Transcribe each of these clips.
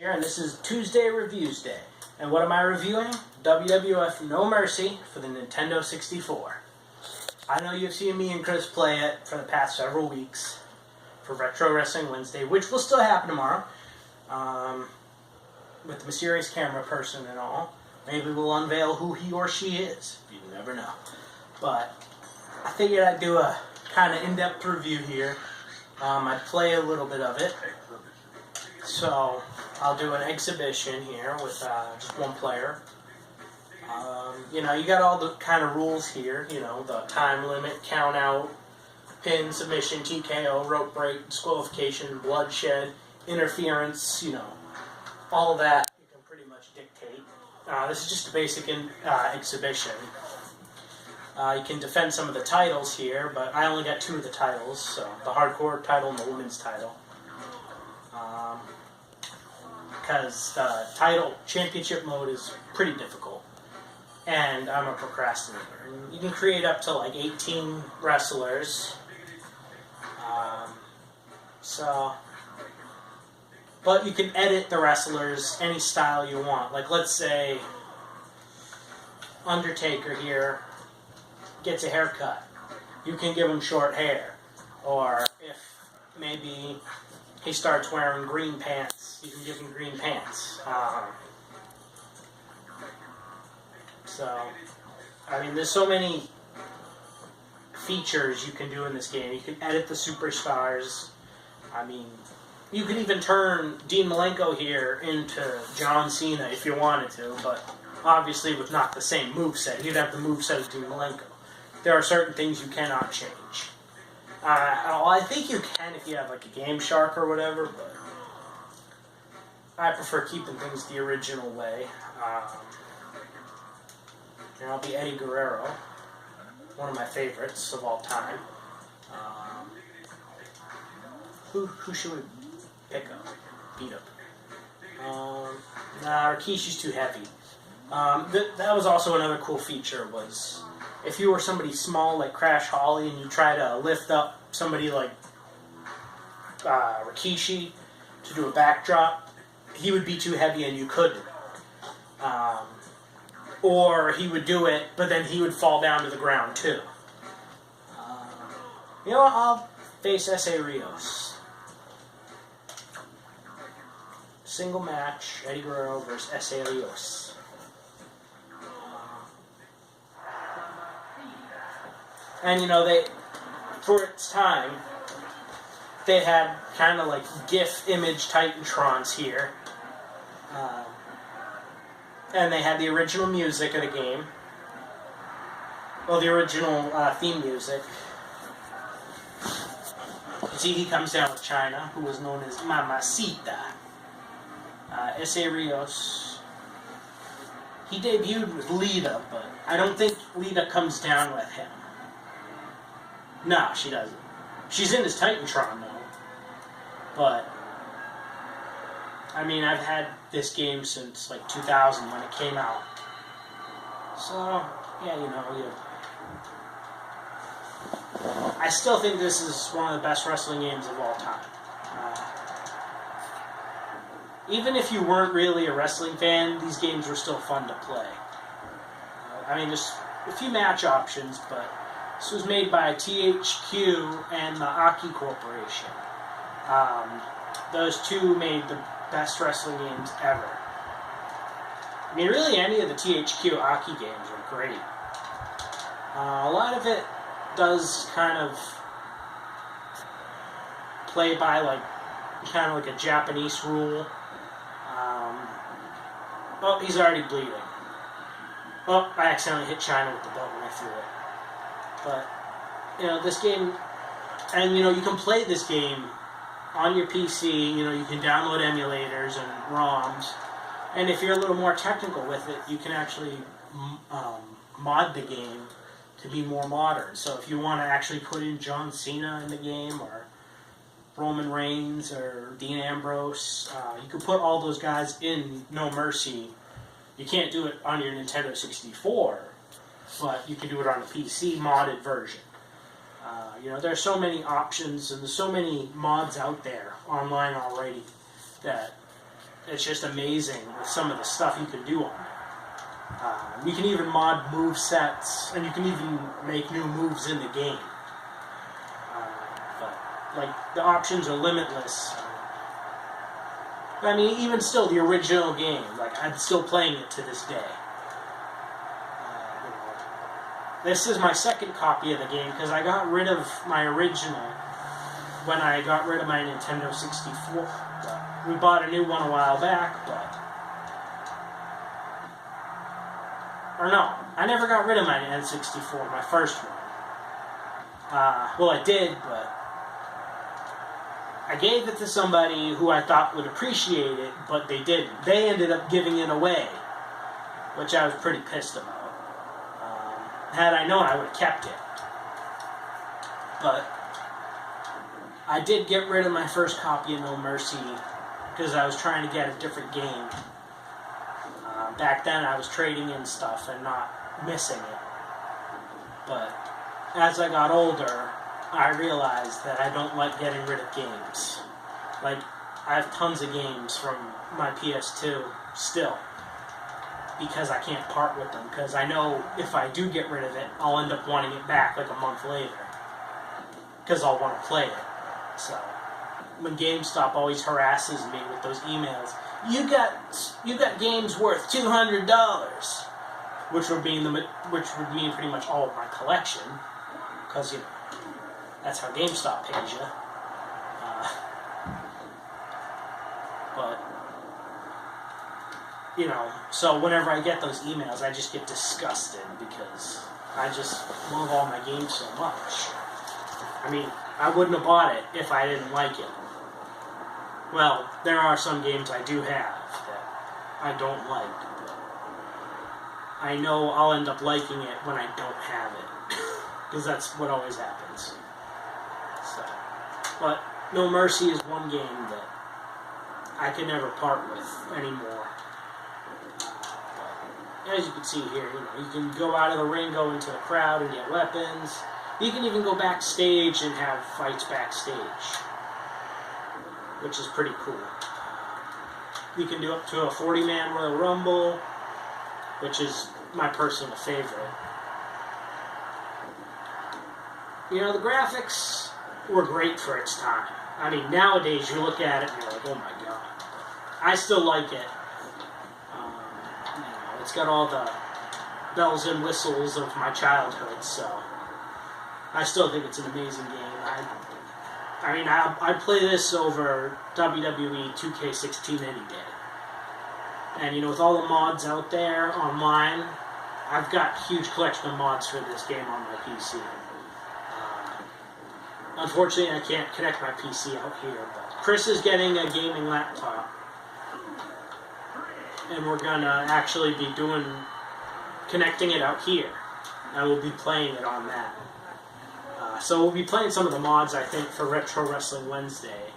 Here, and this is Tuesday Reviews Day. And what am I reviewing? WWF No Mercy for the Nintendo 64. I know you've seen me and Chris play it for the past several weeks for Retro Wrestling Wednesday, which will still happen tomorrow, with the mysterious camera person and all. Maybe we'll unveil who he or she is. You never know. But I figured I'd do a kind of in-depth review here. I'd play a little bit of it. So I'll do an exhibition here with just one player. You got all the kind of rules here. The time limit, count out, pin, submission, TKO, rope break, disqualification, bloodshed, interference. All of that you can pretty much dictate. This is just a basic exhibition. You can defend some of the titles here, but I only got 2 of the titles, so the hardcore title and the women's title. Because the title championship mode is pretty difficult, and I'm a procrastinator. And you can create up to like 18 wrestlers. But you can edit the wrestlers any style you want. Like, let's say Undertaker here gets a haircut. You can give him short hair. Or if maybe he starts wearing green pants, you can give him green pants. There's so many features you can do in this game. You can edit the superstars. You can even turn Dean Malenko here into John Cena if you wanted to, but obviously with not the same moveset. You'd have the moveset of Dean Malenko. There are certain things you cannot change. I think you can if you have like a Game Shark or whatever, but I prefer keeping things the original way. And I'll be Eddie Guerrero, one of my favorites of all time. Who should we pick up? Beat up? Rikishi's too heavy. That was also another cool feature, was if you were somebody small like Crash Holly and you try to lift up somebody like Rikishi to do a backdrop, he would be too heavy and you couldn't. Or he would do it, but then he would fall down to the ground too. I'll face S.A. Rios. Single match, Eddie Guerrero versus S.A. Rios. And they, for its time, they had kind of like GIF image Titantrons here. And they had the original music of the game. Well, the original theme music. You see, he comes down with China, who was known as Mamacita. S.A. Rios. He debuted with Lita, but I don't think Lita comes down with him. No, she doesn't. She's in his Titantron, though. But I've had this game since like 2000 when it came out. So, I still think this is one of the best wrestling games of all time. Even if you weren't really a wrestling fan, these games were still fun to play. There's a few match options, but this was made by THQ and the Aki Corporation. Those two made the best wrestling games ever. Really any of the THQ Aki games are great. A lot of it does kind of play by like a Japanese rule. He's already bleeding. I accidentally hit China with the belt when I threw it. But, this game, and, you can play this game on your PC, you can download emulators and ROMs, and if you're a little more technical with it, you can actually mod the game to be more modern. So if you want to actually put in John Cena in the game, or Roman Reigns, or Dean Ambrose, you can put all those guys in No Mercy. You can't do it on your Nintendo 64, but you can do it on a PC modded version. There's so many options and there's so many mods out there online already that it's just amazing with some of the stuff you can do on it. You can even mod move sets, and you can even make new moves in the game. But like the options are limitless. I mean, even still, the original game, like I'm still playing it to this day. This is my second copy of the game because I got rid of my original when I got rid of my Nintendo 64. We bought a new one a while back, but... Or no, I never got rid of my N64, my first one. Well, I did, but... I gave it to somebody who I thought would appreciate it, but they didn't. They ended up giving it away, which I was pretty pissed about. Had I known, I would have kept it. But I did get rid of my first copy of No Mercy because I was trying to get a different game. Back then I was trading in stuff and not missing it. But as I got older, I realized that I don't like getting rid of games. Like, I have tons of games from my PS2 still, because I can't part with them, because I know if I do get rid of it, I'll end up wanting it back like a month later, because I'll want to play it. So when GameStop always harasses me with those emails, you got games worth $200, which would mean pretty much all of my collection, because you know that's how GameStop pays you. But you know, so whenever I get those emails, I just get disgusted because I just love all my games so much. I mean, I wouldn't have bought it if I didn't like it. Well, there are some games I do have that I don't like, but I know I'll end up liking it when I don't have it, because that's what always happens. So, but No Mercy is one game that I can never part with anymore. As you can see here, you can go out of the ring, go into the crowd and get weapons. You can even go backstage and have fights backstage, which is pretty cool. You can do up to a 40-man Royal Rumble, which is my personal favorite. You know, the graphics were great for its time. I mean, nowadays you look at it and you're like, oh my god. I still like it. It's got all the bells and whistles of my childhood, so I still think it's an amazing game. I mean, I play this over WWE 2K16 any day. And, you know, with all the mods out there online, I've got a huge collection of mods for this game on my PC. Unfortunately, I can't connect my PC out here, but Chris is getting a gaming laptop. And we're gonna actually be connecting it out here. And we'll be playing it on that. So we'll be playing some of the mods, I think, for Retro Wrestling Wednesday.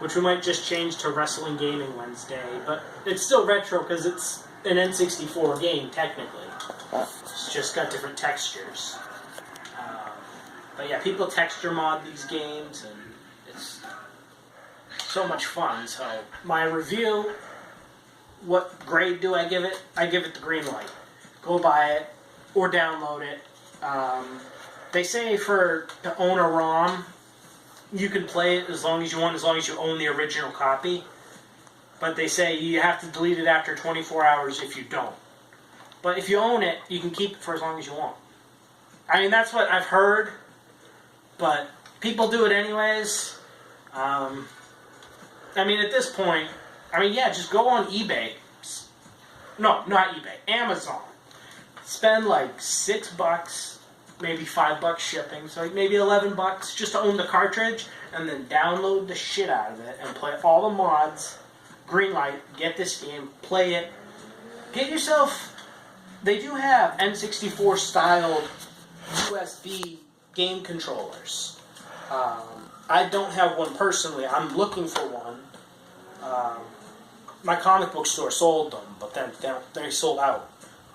Which we might just change to Wrestling Gaming Wednesday. But it's still retro because it's an N64 game, technically. It's just got different textures. But yeah, people texture mod these games, and it's so much fun. So my review... What grade do I give it? I give it the green light. Go buy it or download it. They say to own a ROM, you can play it as long as you want, as long as you own the original copy. But they say you have to delete it after 24 hours if you don't. But if you own it, you can keep it for as long as you want. I mean, that's what I've heard, but people do it anyways. I mean, at this point, yeah, just go on eBay. No, not eBay. Amazon. Spend like $6, maybe $5 shipping, so maybe $11 just to own the cartridge, and then download the shit out of it and play all the mods. Greenlight, get this game, play it. Get yourself... They do have N64 styled USB game controllers. I don't have one personally. I'm looking for one. My comic book store sold them, but then they sold out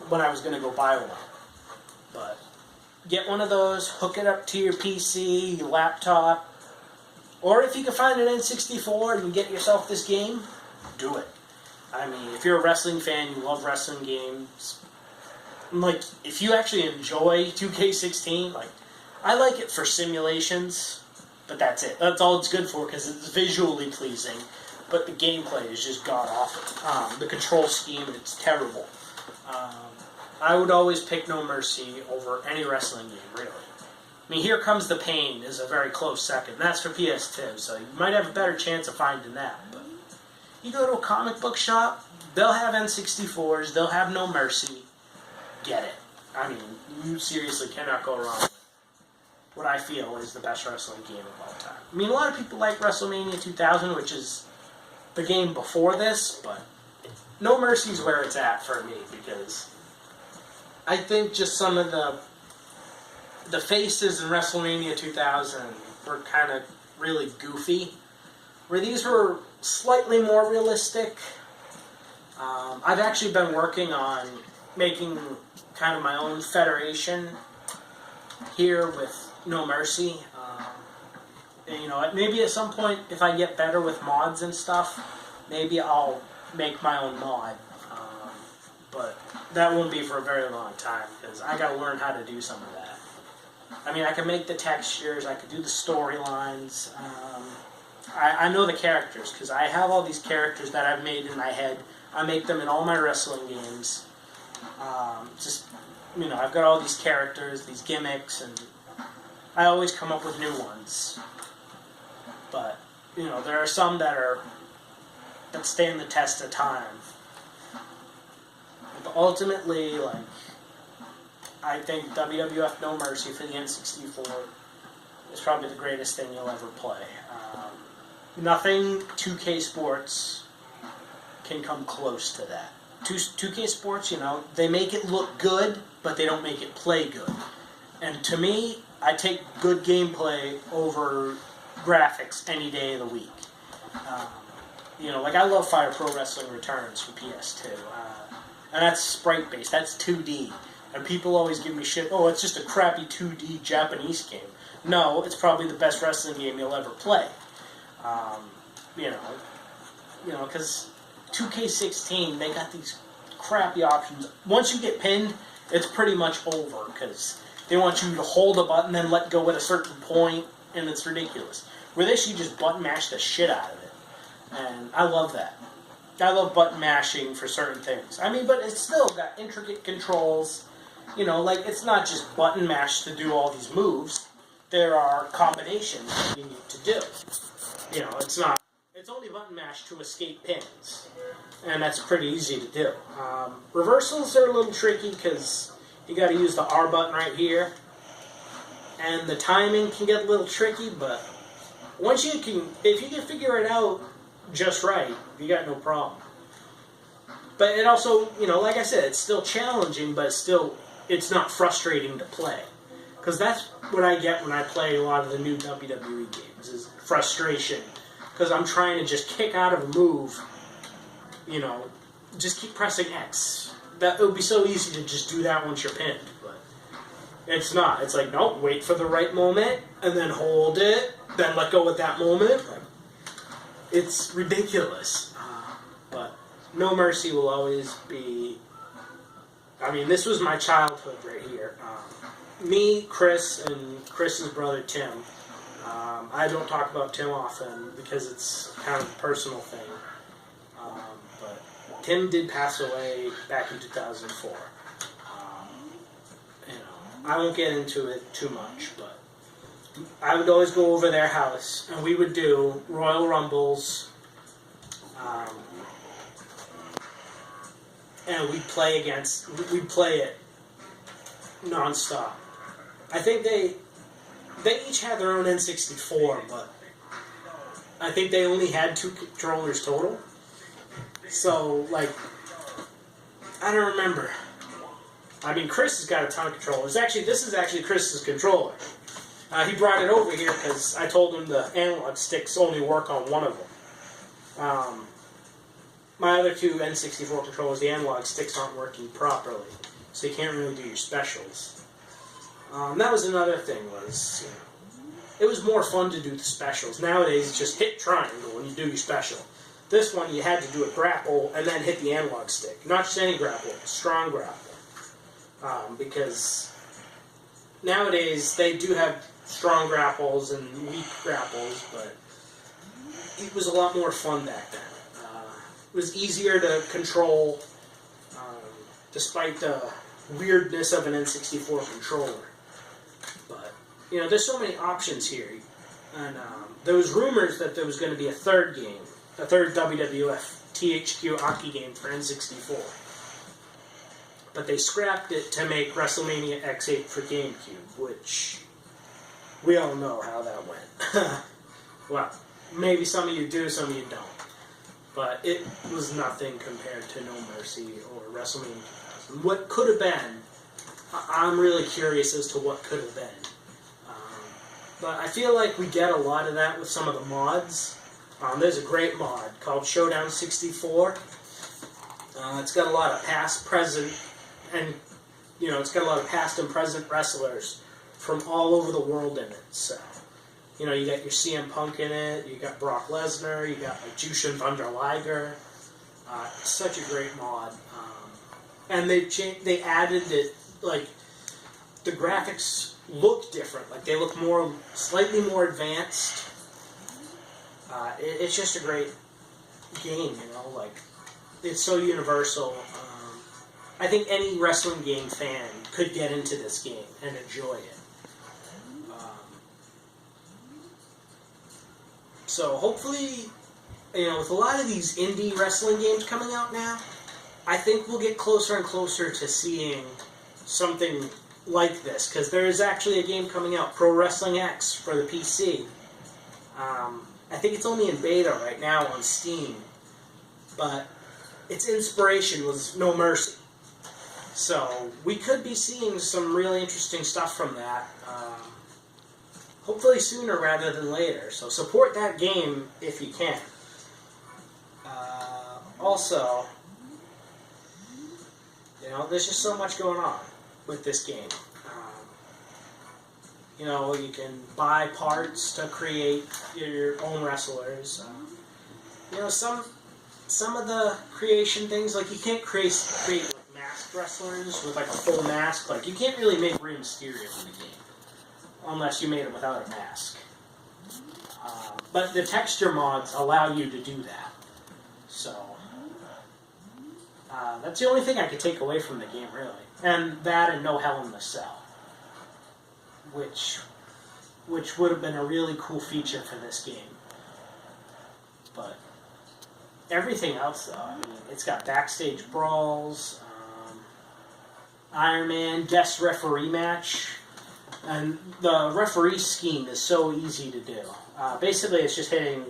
when I was going to go buy one. But get one of those, hook it up to your PC, your laptop, or if you can find an N64 and you get yourself this game, do it. I mean, if you're a wrestling fan, you love wrestling games. Like, if you actually enjoy 2K16, like, I like it for simulations, but that's it. That's all it's good for because it's visually pleasing. But the gameplay is just god-awful. The control scheme, it's terrible. I would always pick No Mercy over any wrestling game, really. I mean, Here Comes the Pain is a very close second. That's for PS2, so you might have a better chance of finding that. But you go to a comic book shop, they'll have N64s, they'll have No Mercy. Get it. I mean, you seriously cannot go wrong with what I feel is the best wrestling game of all time. I mean, a lot of people like WrestleMania 2000, which is the game before this, but No Mercy is where it's at for me, because I think just some of the faces in WrestleMania 2000 were kind of really goofy, where these were slightly more realistic. I've actually been working on making kind of my own federation here with No Mercy. And, you know, maybe at some point, if I get better with mods and stuff, maybe I'll make my own mod. But that won't be for a very long time, because I gotta learn how to do some of that. I mean, I can make the textures, I can do the storylines. I know the characters, because I have all these characters that I've made in my head. I make them in all my wrestling games. Just, you know, I've got all these characters, these gimmicks, and I always come up with new ones. But, you know, there are some that stand the test of time. But ultimately, like, I think WWF No Mercy for the N64 is probably the greatest thing you'll ever play. Nothing 2K Sports can come close to that. 2K Sports, you know, they make it look good, but they don't make it play good. And to me, I take good gameplay over graphics any day of the week. You know, like, I love Fire Pro Wrestling Returns for PS2. And that's sprite-based, that's 2D. And people always give me shit, oh, it's just a crappy 2D Japanese game. No, it's probably the best wrestling game you'll ever play. You know, because 2K16, they got these crappy options. Once you get pinned, it's pretty much over, because they want you to hold a button, then let go at a certain point, and it's ridiculous. With this, you just button mash the shit out of it. And I love that. I love button mashing for certain things. I mean, but it's still got intricate controls. You know, like, it's not just button mash to do all these moves. There are combinations that you need to do. You know, it's only button mash to escape pins. And that's pretty easy to do. Reversals are a little tricky because you got to use the R button right here. And the timing can get a little tricky, but if you can figure it out just right, you got no problem. But it also, you know, like I said, it's still challenging, but it's not frustrating to play. Because that's what I get when I play a lot of the new WWE games, is frustration. Because I'm trying to just kick out of a move, you know, just keep pressing X. It would be so easy to just do that once you're pinned, but it's not. It's like, nope, wait for the right moment, and then hold it, then let go at that moment. Like, it's ridiculous. But No Mercy will always be... I mean, this was my childhood right here. Me, Chris, and Chris's brother, Tim. I don't talk about Tim often because it's kind of a personal thing. But Tim did pass away back in 2004. You know, I won't get into it too much, but I would always go over their house, and we would do Royal Rumbles, and we'd play it non-stop. I think they each had their own N64, but I think they only had 2 controllers total. So, like, I don't remember. I mean, Chris has got a ton of controllers. Actually, this is actually Chris's controller. He brought it over here because I told him the analog sticks only work on one of them. My other 2 N64 controllers, the analog sticks aren't working properly, so you can't really do your specials. That was another thing, was, you know, it was more fun to do the specials. Nowadays, it's just hit triangle when you do your special. This one, you had to do a grapple and then hit the analog stick. Not just any grapple, strong grapple. Because nowadays, they do have strong grapples and weak grapples, but it was a lot more fun back then. It was easier to control, despite the weirdness of an N64 controller. But, you know, there's so many options here. And there was rumors that there was going to be a third game, a third WWF THQ Aki game for N64. But they scrapped it to make WrestleMania X8 for GameCube, which we all know how that went. Well, maybe some of you do, some of you don't. But it was nothing compared to No Mercy or WrestleMania 2000. What could have been, I'm really curious as to what could have been. But I feel like we get a lot of that with some of the mods. There's a great mod called Showdown 64. It's got a lot of past, present, and it's got a lot of past and present wrestlers from all over the world in it. So, you got your CM Punk in it, you got Brock Lesnar, you got like Jushin Thunder Liger. It's such a great mod. And they added it, like, the graphics look different. Like, they look slightly more advanced. It's just a great game, like, it's so universal. I think any wrestling game fan could get into this game and enjoy it. So hopefully, with a lot of these indie wrestling games coming out now, I think we'll get closer and closer to seeing something like this, because there is actually a game coming out, Pro Wrestling X, for the PC. I think it's only in beta right now on Steam, but its inspiration was No Mercy. So we could be seeing some really interesting stuff from that, hopefully sooner rather than later. So support that game if you can. Also, there's just so much going on with this game. You can buy parts to create your own wrestlers. Some of the creation things, like you can't create like masked wrestlers with like a full mask. Like you can't really make Rey Mysterio in the game unless you made him without a mask. But the texture mods allow you to do that. So that's the only thing I could take away from the game, really. And that and no Hell in the Cell. Which would have been a really cool feature for this game. But everything else, though, it's got backstage brawls, Iron Man, guest referee match, and the referee scheme is so easy to do. Basically, it's just hitting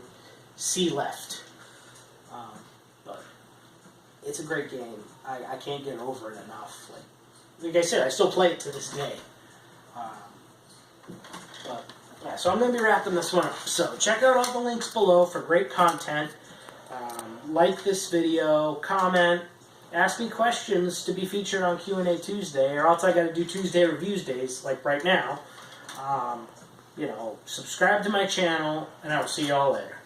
C left. But it's a great game. I can't get over it enough. Like I said, I still play it to this day. But yeah, so I'm going to be wrapping this one up. So check out all the links below for great content. Like this video, comment, ask me questions to be featured on Q&A Tuesday, or else I got to do Tuesday Reviewsdays, like right now. Subscribe to my channel, and I will see y'all later.